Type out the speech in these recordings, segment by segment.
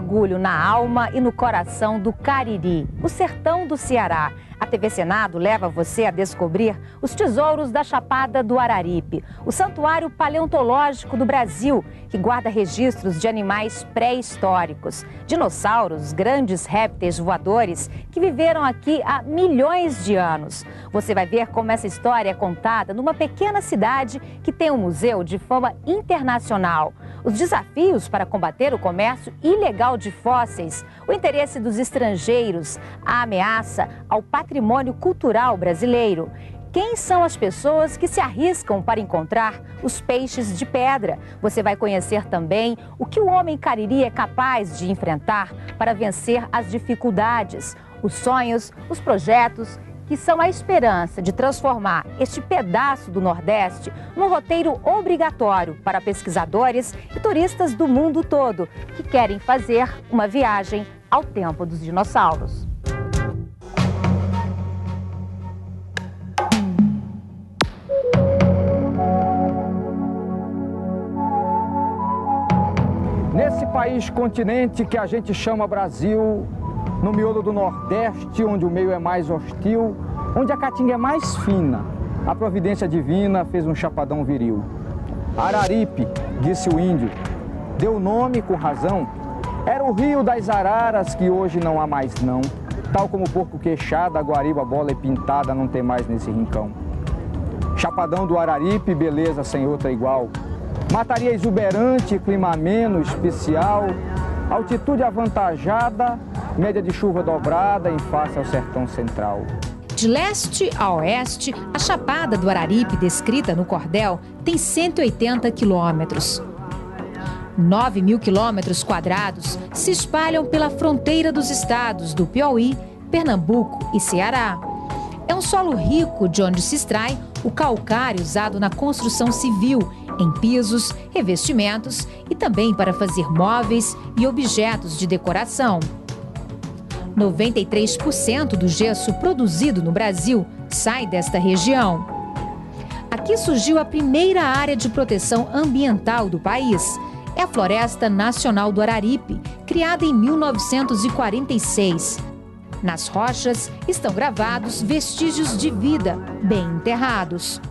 mergulho na alma e no coração do Cariri, o sertão do Ceará. A TV Senado leva você a descobrir os tesouros da Chapada do Araripe, o santuário paleontológico do Brasil, que guarda registros de animais pré-históricos, dinossauros, grandes répteis voadores que viveram aqui há milhões de anos. Você vai ver como essa história é contada numa pequena cidade que tem um museu de fama internacional. Os desafios para combater o comércio ilegal de fósseis, o interesse dos estrangeiros, a ameaça ao patrimônio cultural brasileiro. Quem são as pessoas que se arriscam para encontrar os peixes de pedra? Você vai conhecer também o que o homem cariri é capaz de enfrentar para vencer as dificuldades, os sonhos, os projetos que são a esperança de transformar este pedaço do Nordeste num roteiro obrigatório para pesquisadores e turistas do mundo todo que querem fazer uma viagem ao tempo dos dinossauros. Nesse país continente que a gente chama Brasil, no miolo do Nordeste, onde o meio é mais hostil, onde a caatinga é mais fina, a providência divina fez um chapadão viril. Araripe, disse o índio, deu nome com razão, era o rio das araras que hoje não há mais não, tal como o porco queixado, a guariba, bola e pintada não tem mais nesse rincão. Chapadão do Araripe, beleza sem outra igual, mataria exuberante, clima ameno, especial, altitude avantajada, média de chuva dobrada em face ao sertão central. De leste a oeste, a Chapada do Araripe, descrita no cordel, tem 180 quilômetros. 9.000 quilômetros quadrados se espalham pela fronteira dos estados do Piauí, Pernambuco e Ceará. É um solo rico de onde se extrai o calcário usado na construção civil, em pisos, revestimentos e também para fazer móveis e objetos de decoração. 93% do gesso produzido no Brasil sai desta região. Aqui surgiu a primeira área de proteção ambiental do país. É a Floresta Nacional do Araripe, criada em 1946. Nas rochas estão gravados vestígios de vida bem enterrados.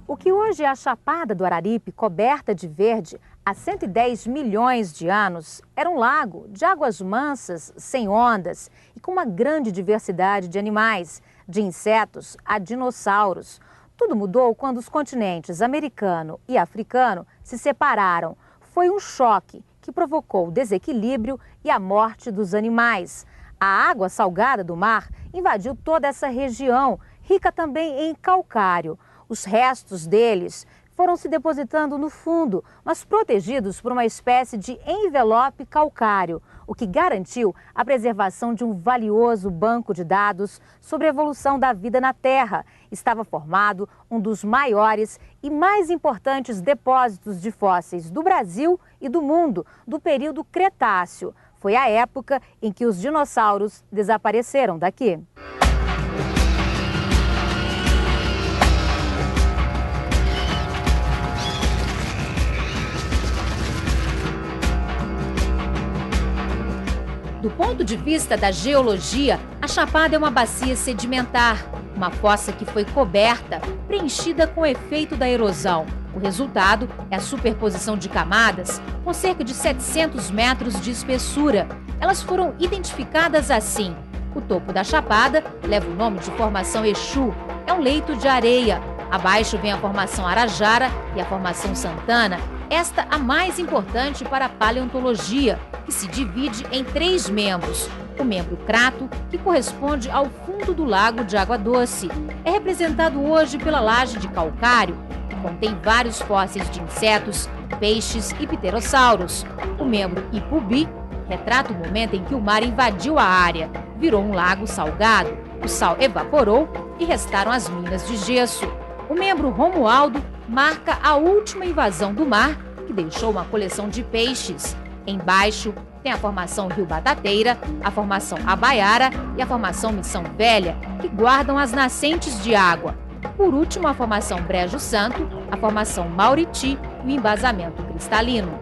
O que hoje é a Chapada do Araripe, coberta de verde, há 110 milhões de anos, era um lago de águas mansas, sem ondas e com uma grande diversidade de animais, de insetos a dinossauros. Tudo mudou quando os continentes americano e africano se separaram. Foi um choque que provocou o desequilíbrio e a morte dos animais. A água salgada do mar invadiu toda essa região, rica também em calcário. Os restos deles foram se depositando no fundo, mas protegidos por uma espécie de envelope calcário, o que garantiu a preservação de um valioso banco de dados sobre a evolução da vida na Terra. Estava formado um dos maiores e mais importantes depósitos de fósseis do Brasil e do mundo, do período Cretáceo. Foi a época em que os dinossauros desapareceram daqui. Do ponto de vista da geologia, a Chapada é uma bacia sedimentar, uma fossa que foi coberta, preenchida com o efeito da erosão. O resultado é a superposição de camadas com cerca de 700 metros de espessura. Elas foram identificadas assim. O topo da Chapada leva o nome de Formação Exu, é um leito de areia. Abaixo vem a Formação Arajara e a Formação Santana, esta a mais importante para a paleontologia, que se divide em 3 membros. O membro Crato, que corresponde ao fundo do lago de água doce, é representado hoje pela laje de calcário, que contém vários fósseis de insetos, peixes e pterossauros. O membro Ipubi retrata o momento em que o mar invadiu a área, virou um lago salgado, o sal evaporou e restaram as minas de gesso. O membro Romualdo marca a última invasão do mar, que deixou uma coleção de peixes. Embaixo tem a Formação Rio Batateira, a Formação Abaiara e a Formação Missão Velha, que guardam as nascentes de água. Por último, a Formação Brejo Santo, a Formação Mauriti e o embasamento cristalino.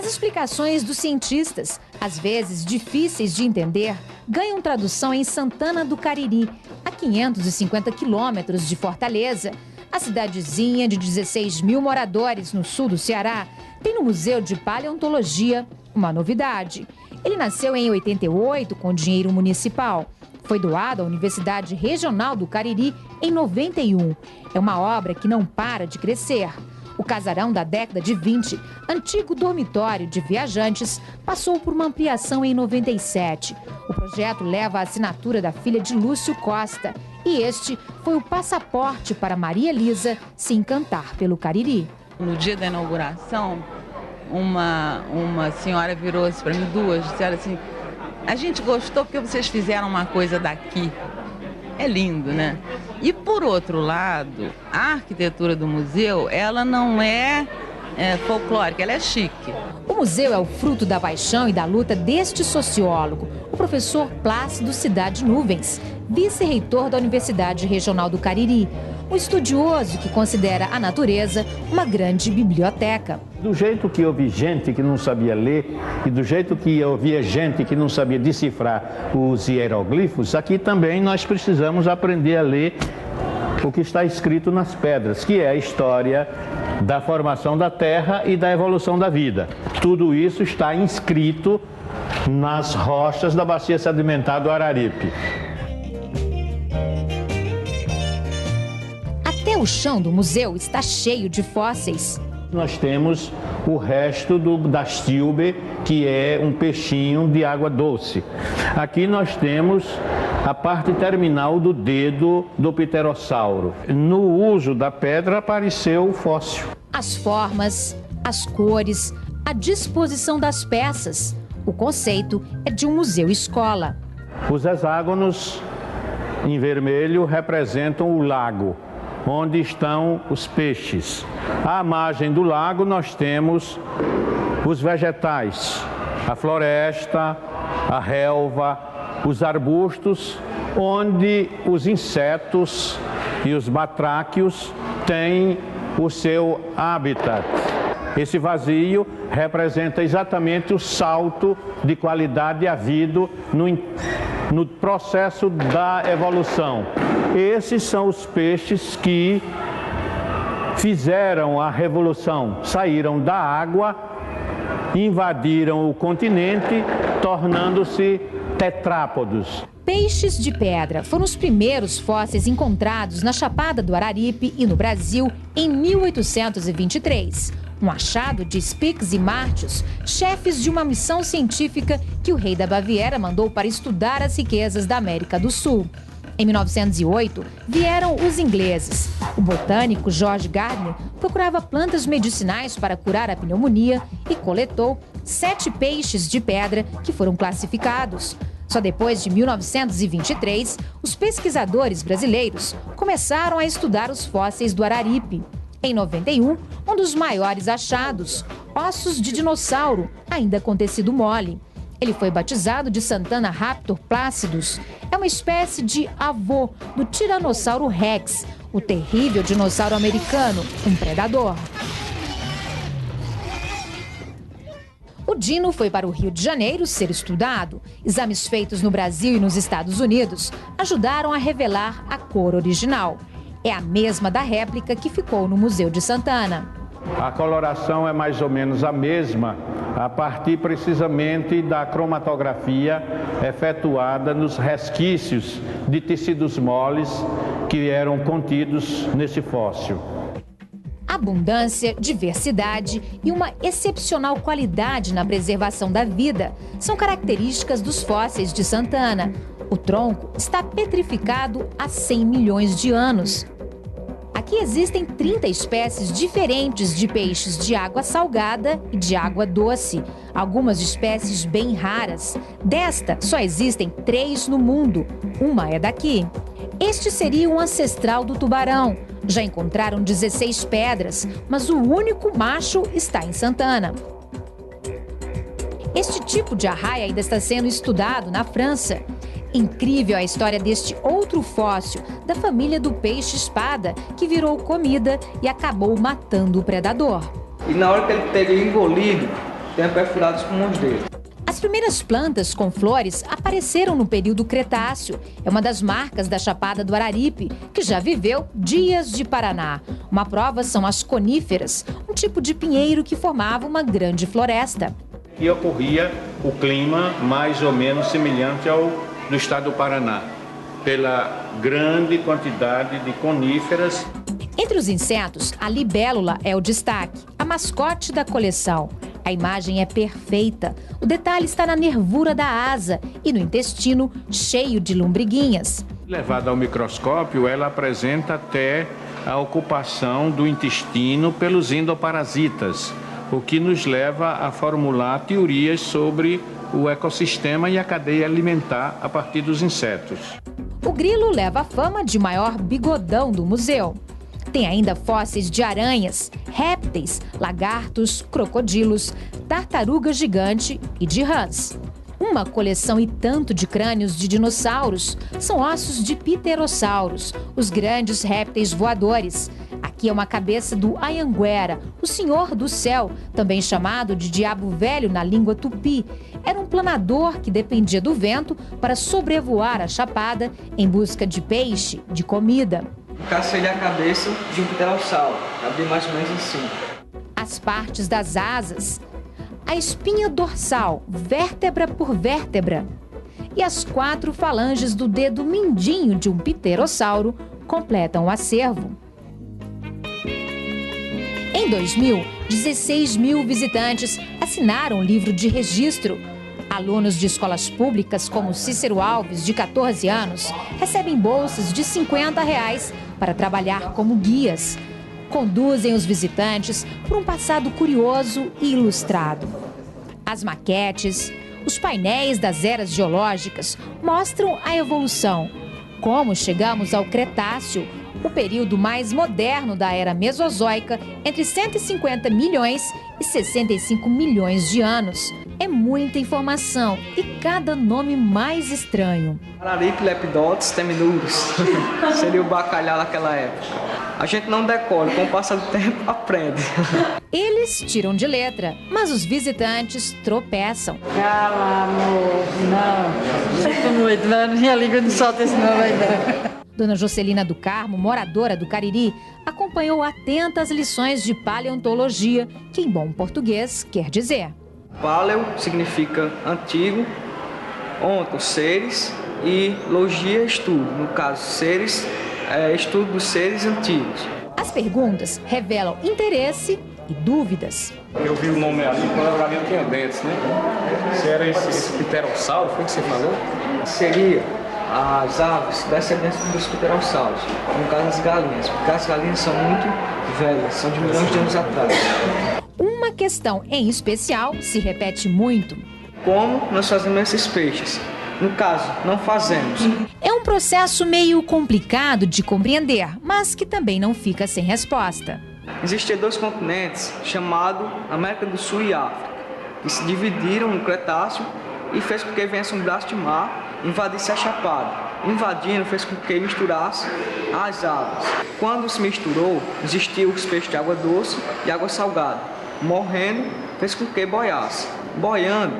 As explicações dos cientistas, às vezes difíceis de entender, ganham tradução em Santana do Cariri, a 550 quilômetros de Fortaleza. A cidadezinha de 16 mil moradores no sul do Ceará tem no Museu de Paleontologia uma novidade. Ele nasceu em 88 com dinheiro municipal. Foi doado à Universidade Regional do Cariri em 91. É uma obra que não para de crescer. O casarão da década de 20, antigo dormitório de viajantes, passou por uma ampliação em 97. O projeto leva a assinatura da filha de Lúcio Costa. E este foi o passaporte para Maria Elisa se encantar pelo Cariri. No dia da inauguração, uma senhora virou-se para mim, duas, disseram assim: a gente gostou porque vocês fizeram uma coisa daqui. É lindo, né? E por outro lado, a arquitetura do museu, ela não é folclórica, ela é chique. O museu é o fruto da paixão e da luta deste sociólogo, o professor Plácido Cidade Nuvens, vice-reitor da Universidade Regional do Cariri. Um estudioso que considera a natureza uma grande biblioteca. Do jeito que eu vi gente que não sabia ler e do jeito que eu via gente que não sabia decifrar os hieroglifos, aqui também nós precisamos aprender a ler o que está escrito nas pedras, que é a história da formação da Terra e da evolução da vida. Tudo isso está inscrito nas rochas da bacia sedimentar do Araripe. Até o chão do museu está cheio de fósseis. Nós temos o resto da astilbe, que é um peixinho de água doce. Aqui nós temos a parte terminal do dedo do pterossauro. No uso da pedra apareceu o fóssil. As formas, as cores, a disposição das peças. O conceito é de um museu-escola. Os hexágonos em vermelho representam o lago, onde estão os peixes. À margem do lago nós temos os vegetais, a floresta, a relva, os arbustos, onde os insetos e os batráquios têm o seu habitat. Esse vazio representa exatamente o salto de qualidade havido no processo da evolução. Esses são os peixes que fizeram a revolução, saíram da água, invadiram o continente, tornando-se tetrápodos. Peixes de pedra foram os primeiros fósseis encontrados na Chapada do Araripe e no Brasil em 1823. Um achado de Spix e Martius, chefes de uma missão científica que o rei da Baviera mandou para estudar as riquezas da América do Sul. Em 1908, vieram os ingleses. O botânico George Gardner procurava plantas medicinais para curar a pneumonia e coletou 7 peixes de pedra que foram classificados. Só depois de 1923, os pesquisadores brasileiros começaram a estudar os fósseis do Araripe. Em 91, um dos maiores achados, ossos de dinossauro, ainda com tecido mole. Ele foi batizado de Santana Raptor Placidus. É uma espécie de avô do Tiranossauro Rex, o terrível dinossauro americano, um predador. O dino foi para o Rio de Janeiro ser estudado. Exames feitos no Brasil e nos Estados Unidos ajudaram a revelar a cor original. É a mesma da réplica que ficou no Museu de Santana. A coloração é mais ou menos a mesma, a partir precisamente da cromatografia efetuada nos resquícios de tecidos moles que eram contidos nesse fóssil. Abundância, diversidade e uma excepcional qualidade na preservação da vida são características dos fósseis de Santana. O tronco está petrificado há 100 milhões de anos. Aqui existem 30 espécies diferentes de peixes de água salgada e de água doce. Algumas espécies bem raras. Desta, só existem 3 no mundo. Uma é daqui. Este seria um ancestral do tubarão. Já encontraram 16 pedras, mas o único macho está em Santana. Este tipo de arraia ainda está sendo estudado na França. Incrível a história deste outro fóssil, da família do peixe-espada, que virou comida e acabou matando o predador. E na hora que ele pega ele engolido, tenha perfurado os pulmões dele. As primeiras plantas com flores apareceram no período Cretáceo. É uma das marcas da Chapada do Araripe, que já viveu dias de Paraná. Uma prova são as coníferas, um tipo de pinheiro que formava uma grande floresta. E ocorria o clima mais ou menos semelhante ao do estado do Paraná, pela grande quantidade de coníferas. Entre os insetos, a libélula é o destaque, a mascote da coleção. A imagem é perfeita. O detalhe está na nervura da asa e no intestino cheio de lombriguinhas. Levada ao microscópio, ela apresenta até a ocupação do intestino pelos endoparasitas, o que nos leva a formular teorias sobre o ecossistema e a cadeia alimentar a partir dos insetos. O grilo leva a fama de maior bigodão do museu. Tem ainda fósseis de aranhas, répteis, lagartos, crocodilos, tartaruga gigante e de rãs. Uma coleção e tanto de crânios de dinossauros. São ossos de pterossauros, os grandes répteis voadores. Aqui é uma cabeça do Anhanguera, o senhor do céu, também chamado de diabo velho na língua tupi. Era um planador que dependia do vento para sobrevoar a chapada em busca de peixe, de comida. No caso, seria a cabeça de um pterossauro, cabia mais ou menos assim. As partes das asas, a espinha dorsal, vértebra por vértebra, e as 4 falanges do dedo mindinho de um pterossauro completam o acervo. Em 2000, 16 mil visitantes assinaram o livro de registro. Alunos de escolas públicas, como Cícero Alves, de 14 anos, recebem bolsas de R$50 para trabalhar como guias. Conduzem os visitantes por um passado curioso e ilustrado. As maquetes, os painéis das eras geológicas mostram a evolução. Como chegamos ao Cretáceo, o período mais moderno da era Mesozoica, entre 150 milhões e 65 milhões de anos. É muita informação e cada nome mais estranho. Araripe Lepidotes teminurus seria o bacalhau daquela época. A gente não decora, com o passar do tempo aprende. Eles tiram de letra, mas os visitantes tropeçam. Cala, amor, não. Sinto muito, não. Minha língua não solta esse nome ainda. Dona Jocelina do Carmo, moradora do Cariri, acompanhou atenta as lições de paleontologia, que em bom português quer dizer. Paleo significa antigo, onto, seres, e logia, estudo. No caso, seres, estudo dos seres antigos. As perguntas revelam interesse e dúvidas. Eu vi o nome ali, quando eu não tinha dentes, né? Se era esse pterossauro, foi o que você falou? Seria as aves descendentes dos pterossauros, no caso as galinhas, porque as galinhas são muito velhas, são de milhões de anos atrás. Uma questão em especial se repete muito. Como nós fazemos esses peixes? No caso, não fazemos. É um processo meio complicado de compreender, mas que também não fica sem resposta. Existiam 2 continentes, chamados América do Sul e África, que se dividiram no Cretáceo e fez com que viesse um braço de mar e invadisse a chapada. Invadindo fez com que misturasse as águas. Quando se misturou, existiam os peixes de água doce e água salgada. Morrendo, fez com que boiasse. Boiando,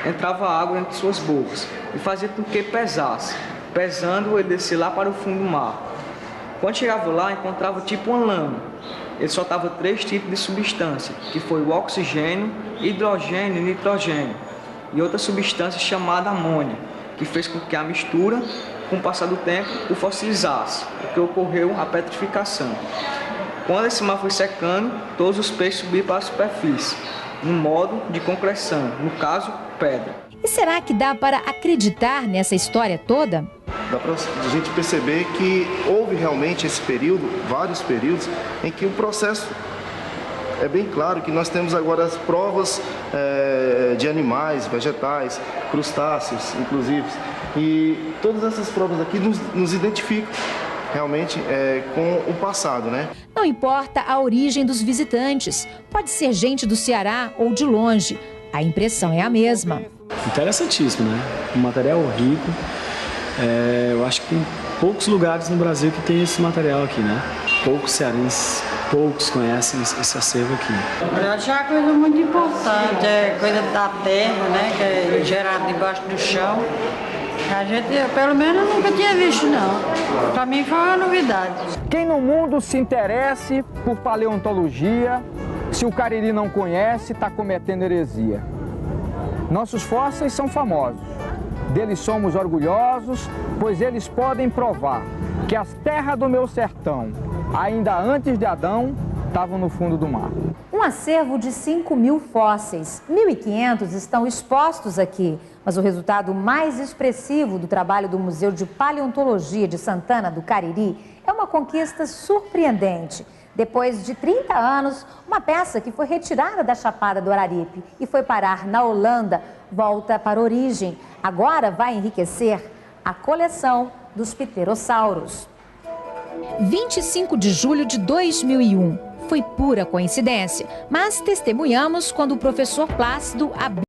entrava água entre suas bocas e fazia com que pesasse. Pesando, ele descia lá para o fundo do mar. Quando chegava lá, encontrava tipo uma lama. Ele soltava 3 tipos de substância, que foi o oxigênio, hidrogênio e nitrogênio, e outra substância chamada amônia, que fez com que a mistura, com o passar do tempo, o fossilizasse, porque ocorreu a petrificação. Quando esse mar foi secando, todos os peixes subiram para a superfície, no modo de concreção, no caso, pedra. E será que dá para acreditar nessa história toda? Dá para a gente perceber que houve realmente esse período, vários períodos, em que o processo é bem claro, que nós temos agora as provas de animais, vegetais, crustáceos, inclusive, e todas essas provas aqui nos identificam realmente com o passado, né? Não importa a origem dos visitantes, pode ser gente do Ceará ou de longe, a impressão é a mesma. Interessantíssimo, né? Um material rico. Eu acho que tem poucos lugares no Brasil que tem esse material aqui, né? Poucos cearenses poucos conhecem esse acervo aqui. Eu acho uma coisa muito importante, é coisa da terra, né, que é gerada debaixo do chão. A gente, pelo menos, nunca tinha visto, não. Para mim foi uma novidade. Quem no mundo se interesse por paleontologia, se o Cariri não conhece, está cometendo heresia. Nossos fósseis são famosos. Deles somos orgulhosos, pois eles podem provar que as terras do meu sertão, ainda antes de Adão, estavam no fundo do mar. Um acervo de 5.000 fósseis. 1.500 estão expostos aqui. Mas o resultado mais expressivo do trabalho do Museu de Paleontologia de Santana do Cariri é uma conquista surpreendente. Depois de 30 anos, uma peça que foi retirada da Chapada do Araripe e foi parar na Holanda volta para a origem. Agora vai enriquecer a coleção dos pterossauros. 25 de julho de 2001. Foi pura coincidência, mas testemunhamos quando o professor Plácido abriu